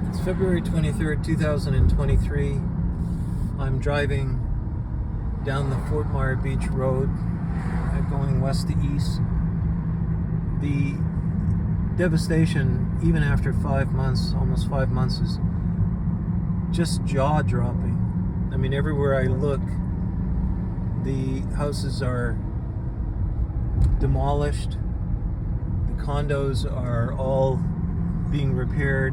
It's February 23rd, 2023. I'm driving down the Fort Myers Beach Road, going west to east. The devastation, even after 5 months, almost 5 months, is just jaw-dropping. I mean, everywhere I look, the houses are demolished. The condos are all being repaired.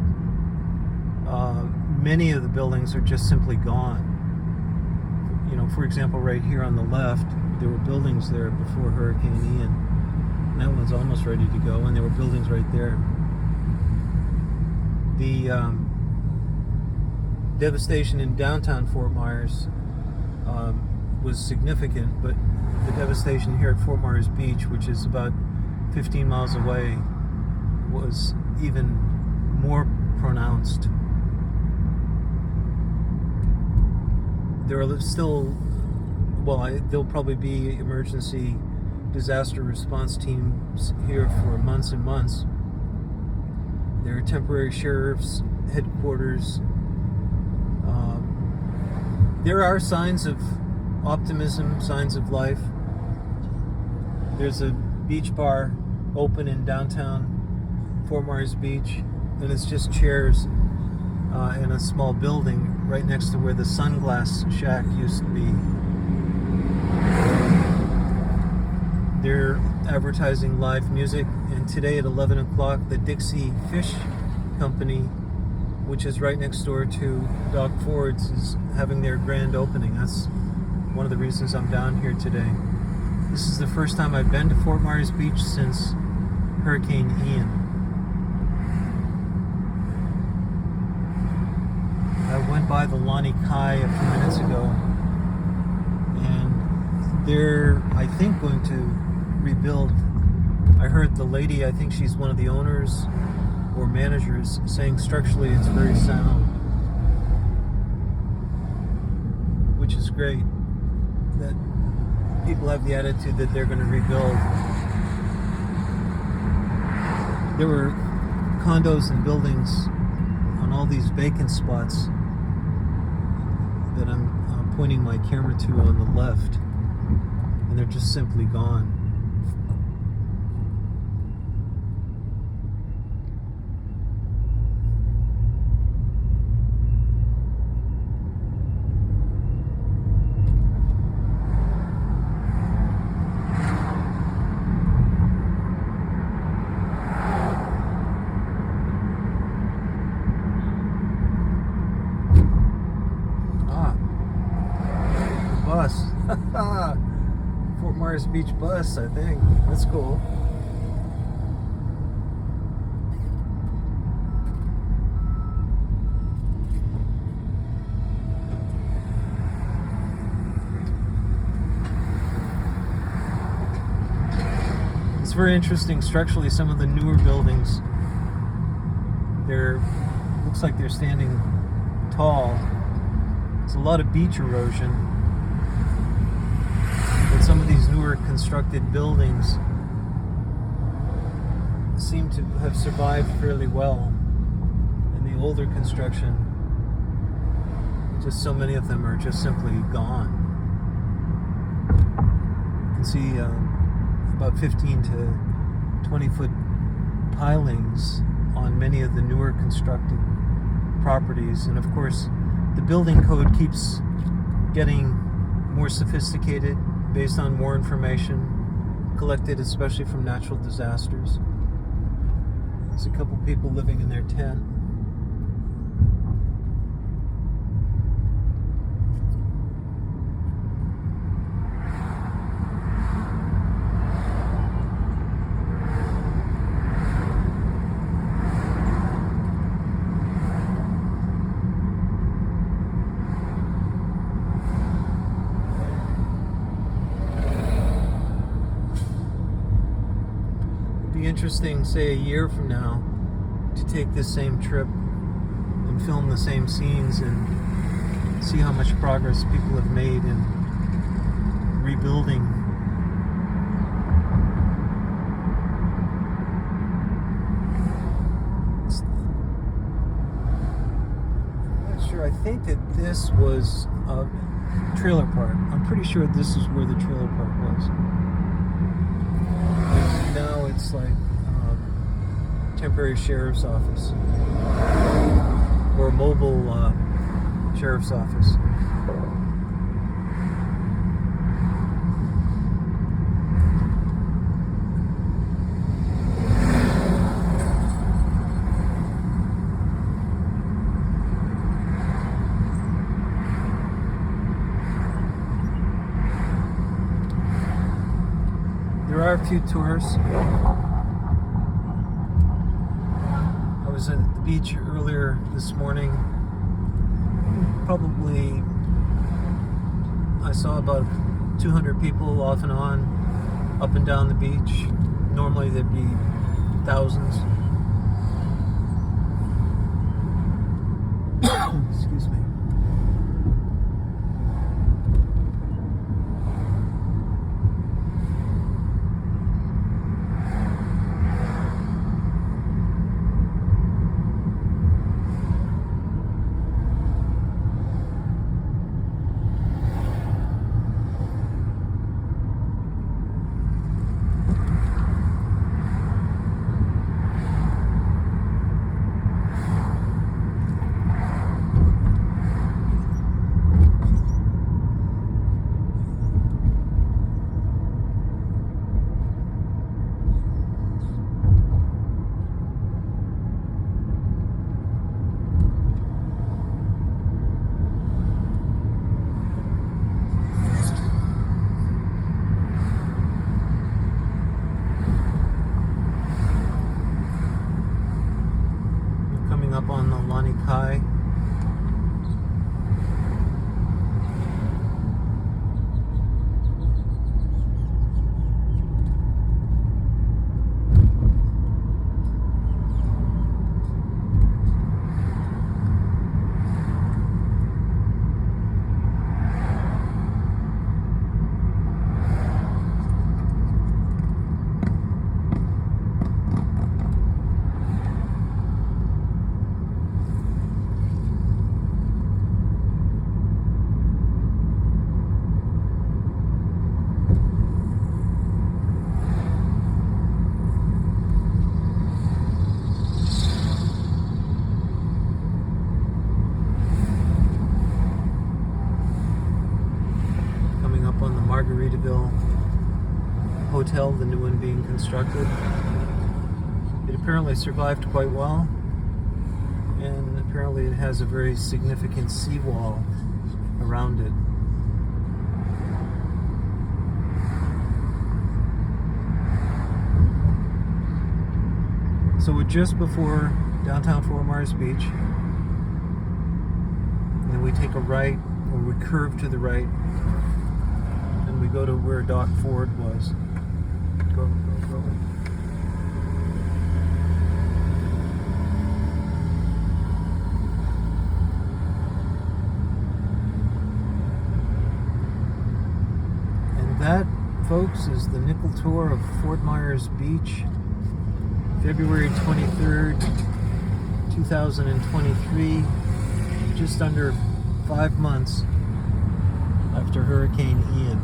Many of the buildings are just simply gone. You know, for example, right here on the left, there were buildings there before Hurricane Ian. And that one's almost ready to go, and there were buildings right there. The devastation in downtown Fort Myers was significant, but the devastation here at Fort Myers Beach, which is about 15 miles away, was even more pronounced. There are still, there'll probably be emergency disaster response teams here for months and months. There are temporary sheriff's headquarters. There are signs of optimism, signs of life. There's a beach bar open in downtown Fort Myers Beach, and it's just chairs in a small building right next to where the Sunglass Shack used to be. They're advertising live music, and today at 11 o'clock, the Dixie Fish Company, which is right next door to Doc Ford's, is having their grand opening. That's one of the reasons I'm down here today. This is the first time I've been to Fort Myers Beach since Hurricane Ian. I went by the Lani Kai a few minutes ago, and they're, I think, going to rebuild. I heard the lady, I think she's one of the owners or managers, saying structurally it's very sound, which is great. That people have the attitude that they're going to rebuild. There were condos and buildings on all these vacant spots that I'm pointing my camera to on the left, and they're just simply gone. Bus. Fort Myers Beach bus, I think. That's cool. It's very interesting structurally. Some of the newer buildings, looks like they're standing tall. There's a lot of beach erosion. But some of these newer constructed buildings seem to have survived fairly well. And the older construction, just so many of them are just simply gone. You can see about 15 to 20 foot pilings on many of the newer constructed properties. And of course, the building code keeps getting more sophisticated based on more information collected, especially from natural disasters. There's a couple people living in their tent. Interesting, say a year from now, to take this same trip and film the same scenes and see how much progress people have made in rebuilding I think that this was a trailer park. I'm pretty sure this is where the trailer park was. And now it's like temporary sheriff's office or mobile sheriff's office. There are a few tourists. I was at the beach earlier this morning. Probably I saw about 200 people off and on, up and down the beach. Normally there'd be thousands. Excuse me. Up on the Lani Kai. On the Margaritaville Hotel, the new one being constructed. It apparently survived quite well, and apparently it has a very significant seawall around it. So we're just before downtown Fort Myers Beach, and then we take a right, or we curve to the right, and we go to where Dock Ford was. Go. And that, folks, is the nickel tour of Fort Myers Beach, February 23rd, 2023, just under 5 months after Hurricane Ian.